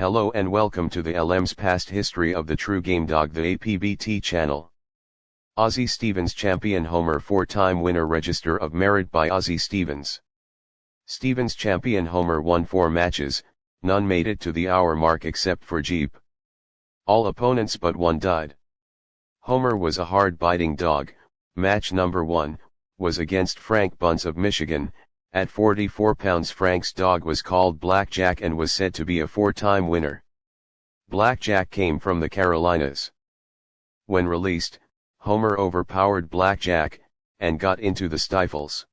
Hello and welcome to the LM's past history of the True Game Dog, the APBT channel. Ozzie Stevens Champion Homer 4-time winner. Register of merit by Ozzie Stevens. Stevens Champion Homer won 4 matches, none made it to the hour mark except for Jeep. All opponents but one died. Homer was a hard-biting dog. Match number 1, was against Frank Bunce of Michigan. At 44 pounds, Frank's dog was called Blackjack and was said to be a 4-time winner. Blackjack came from the Carolinas. When released, Homer overpowered Blackjack, and got into the stifles.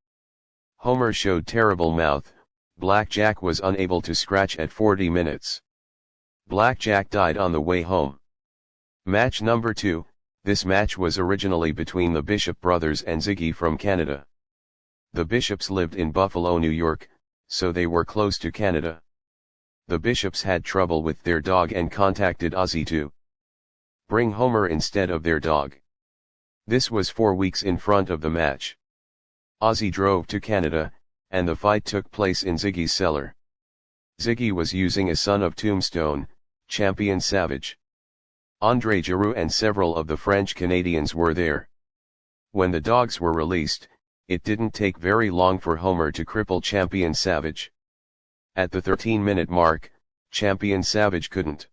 Homer showed terrible mouth. Blackjack was unable to scratch at 40 minutes. Blackjack died on the way home. Match number 2, this match was originally between the Bishop brothers and Ziggy from Canada. The Bishops lived in Buffalo, New York, so they were close to Canada. The Bishops had trouble with their dog and contacted Ozzie to bring Homer instead of their dog. This was 4 weeks in front of the match. Ozzie drove to Canada, and the fight took place in Ziggy's cellar. Ziggy was using a son of Tombstone, Champion Savage. André Giroux and several of the French Canadians were there. When the dogs were released, it didn't take very long for Homer to cripple Champion Savage. At the 13-minute mark, Champion Savage couldn't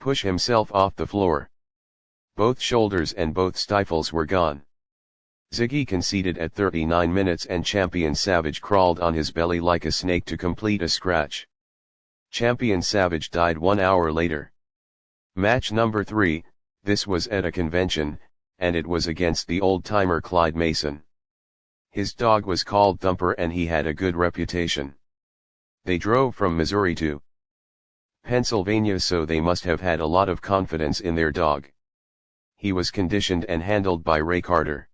push himself off the floor. Both shoulders and both stifles were gone. Ziggy conceded at 39 minutes and Champion Savage crawled on his belly like a snake to complete a scratch. Champion Savage died 1 hour later. Match number 3, this was at a convention, and it was against the old-timer Clyde Mason. His dog was called Thumper and he had a good reputation. They drove from Missouri to Pennsylvania, so they must have had a lot of confidence in their dog. He was conditioned and handled by Ray Carter.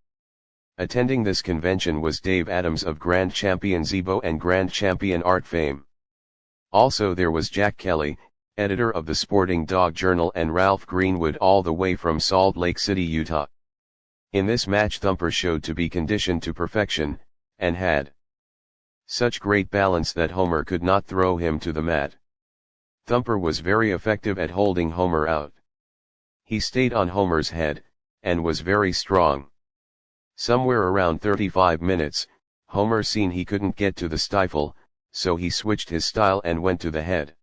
Attending this convention was Dave Adams of Grand Champion Zebo and Grand Champion Art fame. Also there was Jack Kelly, editor of the Sporting Dog Journal, and Ralph Greenwood all the way from Salt Lake City, Utah. In this match Thumper showed to be conditioned to perfection, and had such great balance that Homer could not throw him to the mat. Thumper was very effective at holding Homer out. He stayed on Homer's head, and was very strong. Somewhere around 35 minutes, Homer seen he couldn't get to the stifle, so he switched his style and went to the head.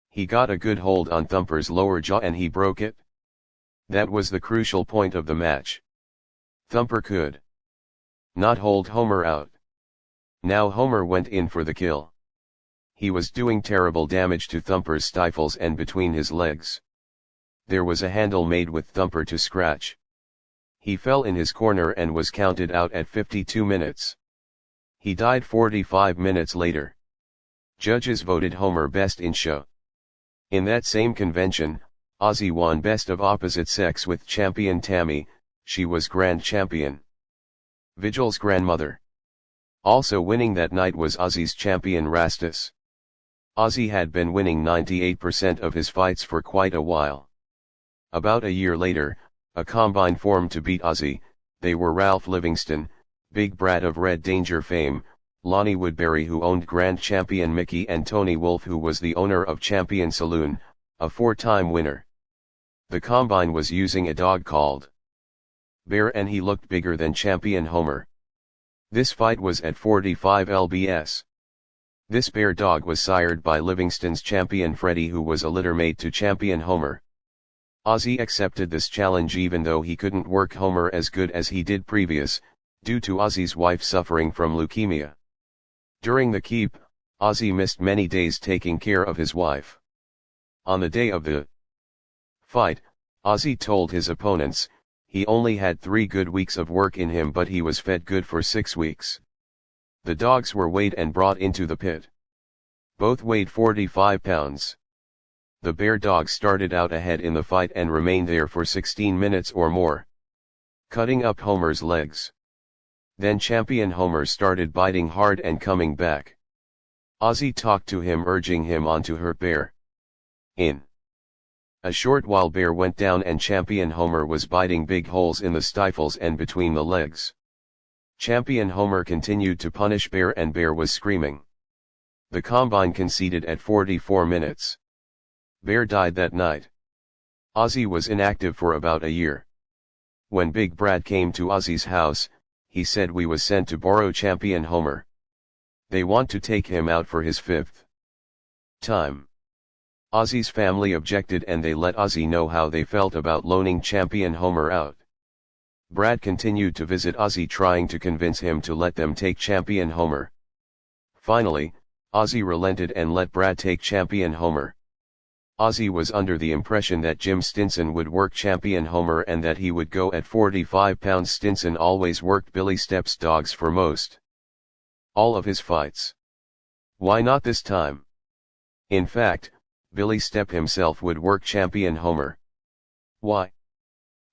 He got a good hold on Thumper's lower jaw and he broke it. That was the crucial point of the match. Thumper could not hold Homer out. Now Homer went in for the kill. He was doing terrible damage to Thumper's stifles and between his legs. There was a handle made with Thumper to scratch. He fell in his corner and was counted out at 52 minutes. He died 45 minutes later. Judges voted Homer best in show. In that same convention, Ozzie won best of opposite sex with Champion Tammy. She was Grand Champion. Vigil's grandmother. Also winning that night was Ozzie's Champion Rastus. Ozzie had been winning 98% of his fights for quite a while. About a year later, a combine formed to beat Ozzie. They were Ralph Livingston, Big Brad of Red Danger fame, Lonnie Woodbury who owned Grand Champion Mickey, and Tony Wolf who was the owner of Champion Saloon, a 4-time winner. The combine was using a dog called Bear and he looked bigger than Champion Homer. This fight was at 45 lbs. This Bear dog was sired by Livingston's Champion Freddie who was a littermate to Champion Homer. Ozzie accepted this challenge even though he couldn't work Homer as good as he did previous, due to Ozzie's wife suffering from leukemia. During the keep, Ozzie missed many days taking care of his wife. On the day of the fight, Ozzie told his opponents, he only had 3 good weeks of work in him but he was fed good for 6 weeks. The dogs were weighed and brought into the pit. Both weighed 45 pounds. The Bear dog started out ahead in the fight and remained there for 16 minutes or more, cutting up Homer's legs. Then Champion Homer started biting hard and coming back. Ozzie talked to him urging him on to hurt Bear. In a short while Bear went down and Champion Homer was biting big holes in the stifles and between the legs. Champion Homer continued to punish Bear and Bear was screaming. The combine conceded at 44 minutes. Bear died that night. Ozzie was inactive for about a year. When Big Brad came to Ozzie's house, he said we was sent to borrow champion Homer. They want to take him out for his 5th time. Ozzie's family objected and they let Ozzie know how they felt about loaning champion Homer out. Brad continued to visit Ozzie trying to convince him to let them take champion Homer. Finally, Ozzie relented and let Brad take champion Homer. Ozzie was under the impression that Jim Stinson would work champion Homer and that he would go at 45 pounds. Stinson always worked Billy Step's dogs for most all of his fights. Why not this time? In fact, Billy Step himself would work champion Homer. Why?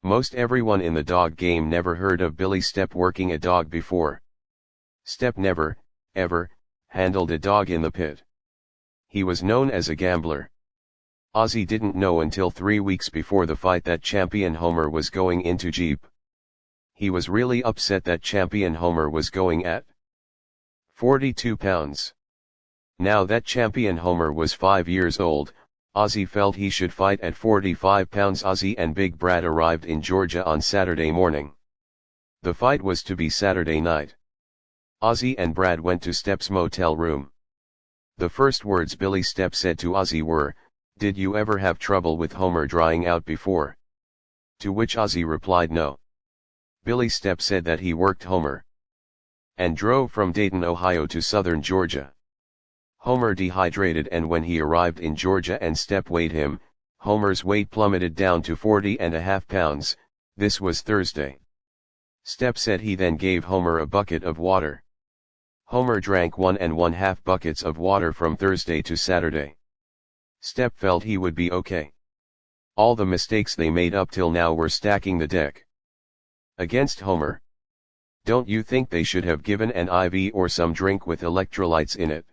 Most everyone in the dog game never heard of Billy Step working a dog before. Step never, ever, handled a dog in the pit. He was known as a gambler. Ozzie didn't know until 3 weeks before the fight that champion Homer was going into Jeep. He was really upset that champion Homer was going at 42 pounds. Now that champion Homer was 5 years old, Ozzie felt he should fight at 45 pounds. Ozzie and Big Brad arrived in Georgia on Saturday morning. The fight was to be Saturday night. Ozzie and Brad went to Step's motel room. The first words Billy Step said to Ozzie were, "Did you ever have trouble with Homer drying out before?" To which Ozzie replied no. Billy Step said that he worked Homer and drove from Dayton, Ohio to southern Georgia. Homer dehydrated and when he arrived in Georgia and Step weighed him, Homer's weight plummeted down to 40.5 pounds, this was Thursday. Step said he then gave Homer a bucket of water. Homer drank 1.5 buckets of water from Thursday to Saturday. Step felt he would be okay. All the mistakes they made up till now were stacking the deck against Homer. Don't you think they should have given an IV or some drink with electrolytes in it?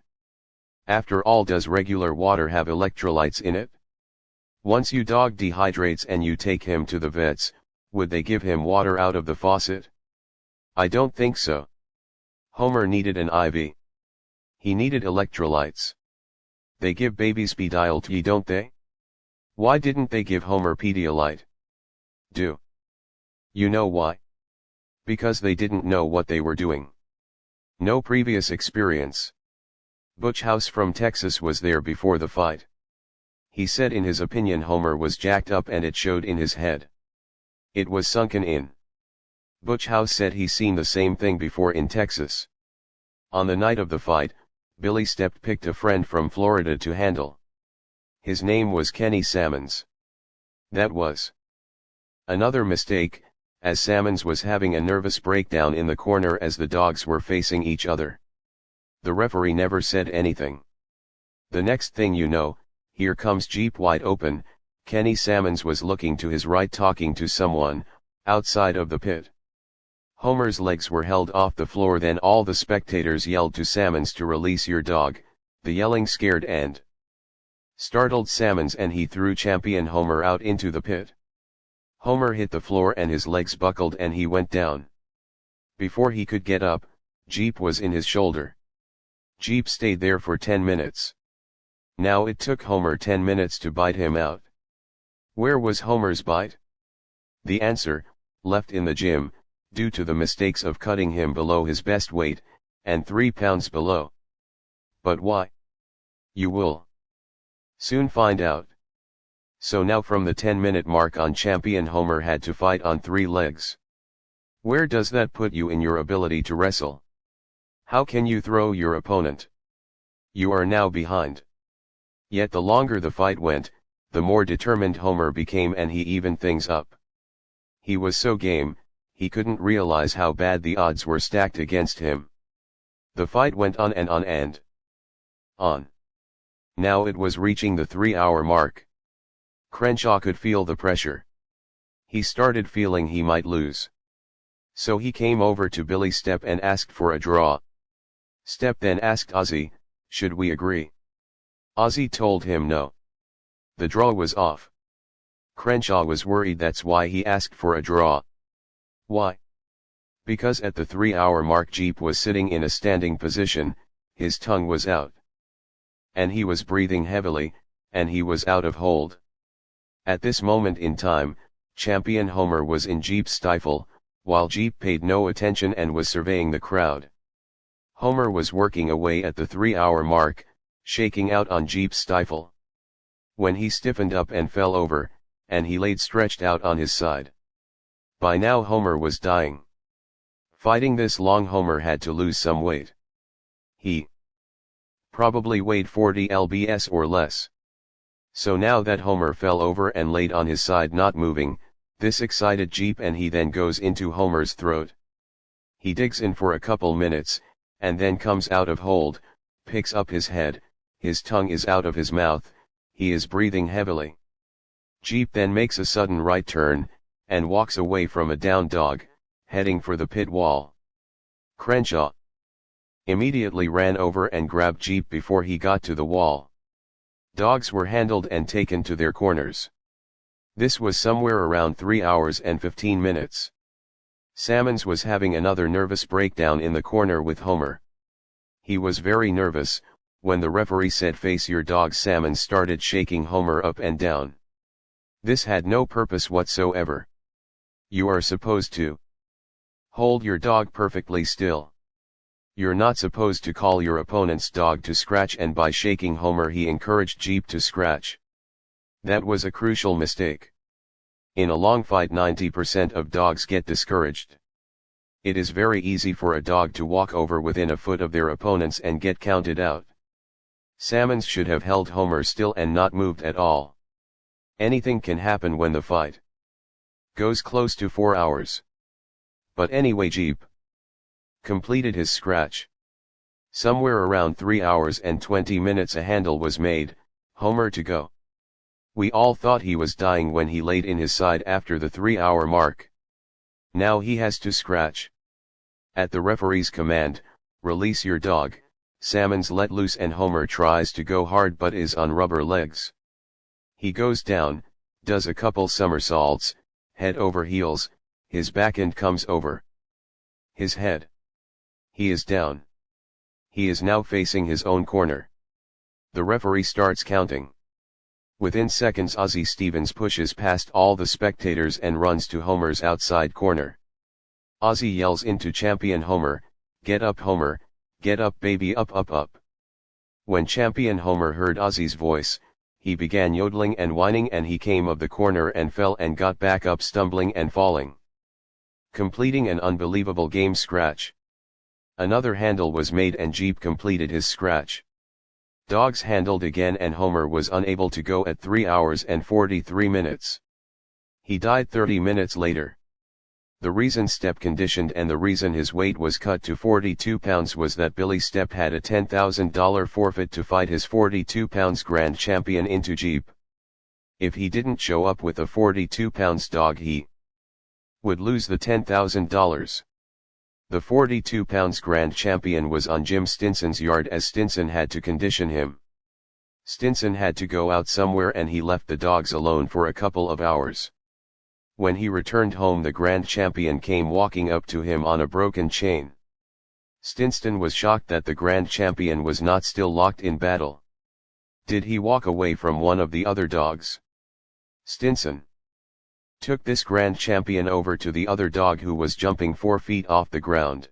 After all, does regular water have electrolytes in it? Once your dog dehydrates and you take him to the vets, would they give him water out of the faucet? I don't think so. Homer needed an IV. He needed electrolytes. They give babies Pedialyte, don't they? Why didn't they give Homer Pedialyte? Do you know why? Because they didn't know what they were doing. No previous experience. Butch House from Texas was there before the fight. He said in his opinion Homer was jacked up and it showed in his head. It was sunken in. Butch House said he seen the same thing before in Texas. On the night of the fight, Billy Step picked a friend from Florida to handle. His name was Kenny Sammons. That was another mistake, as Sammons was having a nervous breakdown in the corner as the dogs were facing each other. The referee never said anything. The next thing you know, here comes Jeep wide open. Kenny Sammons was looking to his right talking to someone, outside of the pit. Homer's legs were held off the floor, then all the spectators yelled to Sammons to release your dog. The yelling scared and startled Sammons and he threw champion Homer out into the pit. Homer hit the floor and his legs buckled and he went down. Before he could get up, Jeep was in his shoulder. Jeep stayed there for 10 minutes. Now it took Homer 10 minutes to bite him out. Where was Homer's bite? The answer, left in the gym, due to the mistakes of cutting him below his best weight, and 3 pounds below. But why? You will soon find out. So now from the 10-minute mark on, champion Homer had to fight on 3 legs. Where does that put you in your ability to wrestle? How can you throw your opponent? You are now behind. Yet the longer the fight went, the more determined Homer became and he evened things up. He was so game, he couldn't realize how bad the odds were stacked against him. The fight went on and on and on. Now it was reaching the 3-hour mark. Crenshaw could feel the pressure. He started feeling he might lose. So he came over to Billy Step and asked for a draw. Step then asked Ozzie, should we agree? Ozzie told him no. The draw was off. Crenshaw was worried, that's why he asked for a draw. Why? Because at the 3-hour mark Jeep was sitting in a standing position, his tongue was out. And he was breathing heavily, and he was out of hold. At this moment in time, champion Homer was in Jeep's stifle, while Jeep paid no attention and was surveying the crowd. Homer was working away at the 3-hour mark, shaking out on Jeep's stifle. When he stiffened up and fell over, and he laid stretched out on his side. By now Homer was dying. Fighting this long, Homer had to lose some weight. He probably weighed 40 lbs or less. So now that Homer fell over and laid on his side not moving, this excited Jeep, and he then goes into Homer's throat. He digs in for a couple minutes, and then comes out of hold, picks up his head, his tongue is out of his mouth, he is breathing heavily. Jeep then makes a sudden right turn, and walks away from a downed dog, heading for the pit wall. Crenshaw immediately ran over and grabbed Jeep before he got to the wall. Dogs were handled and taken to their corners. This was somewhere around 3 hours and 15 minutes. Sammons was having another nervous breakdown in the corner with Homer. He was very nervous. When the referee said face your dog, Sammons started shaking Homer up and down. This had no purpose whatsoever. You are supposed to hold your dog perfectly still. You're not supposed to call your opponent's dog to scratch, and by shaking Homer he encouraged Jeep to scratch. That was a crucial mistake. In a long fight 90% of dogs get discouraged. It is very easy for a dog to walk over within a foot of their opponents and get counted out. Sammons should have held Homer still and not moved at all. Anything can happen when the fight goes close to 4 hours. But anyway, Jeep completed his scratch. Somewhere around 3 hours and 20 minutes a handle was made, Homer to go. We all thought he was dying when he laid in his side after the 3-hour mark. Now he has to scratch. At the referee's command, release your dog, Sammons let loose and Homer tries to go hard but is on rubber legs. He goes down, does a couple somersaults, head over heels, his back end comes over his head. He is down. He is now facing his own corner. The referee starts counting. Within seconds Ozzie Stevens pushes past all the spectators and runs to Homer's outside corner. Ozzie yells into champion Homer, "Get up Homer, get up baby, up up up." When champion Homer heard Ozzie's voice, he began yodeling and whining, and he came of the corner and fell and got back up stumbling and falling. Completing an unbelievable game scratch. Another handle was made and Jeep completed his scratch. Dogs handled again and Homer was unable to go at 3 hours and 43 minutes. He died 30 minutes later. The reason Stepp conditioned and the reason his weight was cut to 42 pounds was that Billy Stepp had a $10,000 forfeit to fight his 42 pounds grand champion into Jeep. If he didn't show up with a 42 pounds dog, he would lose the $10,000. The 42 pounds grand champion was on Jim Stinson's yard as Stinson had to condition him. Stinson had to go out somewhere and he left the dogs alone for a couple of hours. When he returned home, the grand champion came walking up to him on a broken chain. Stinson was shocked that the grand champion was not still locked in battle. Did he walk away from one of the other dogs? Stinson took this grand champion over to the other dog who was jumping 4 feet off the ground.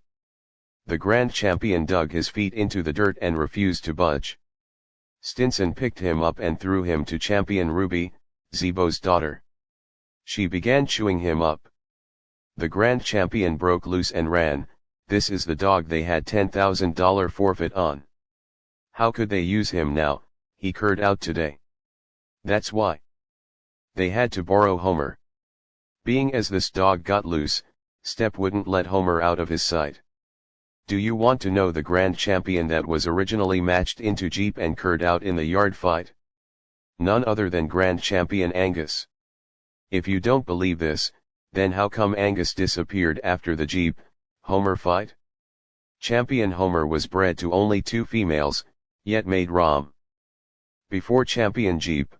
The grand champion dug his feet into the dirt and refused to budge. Stinson picked him up and threw him to champion Ruby, Zebo's daughter. She began chewing him up. The grand champion broke loose and ran. This is the dog they had $10,000 forfeit on. How could they use him now? He curd out today. That's why they had to borrow Homer. Being as this dog got loose, Stepp wouldn't let Homer out of his sight. Do you want to know the grand champion that was originally matched into Jeep and curd out in the yard fight? None other than grand champion Angus. If you don't believe this, then how come Angus disappeared after the Jeep Homer fight? Champion Homer was bred to only 2 females, yet made ROM. Before champion Jeep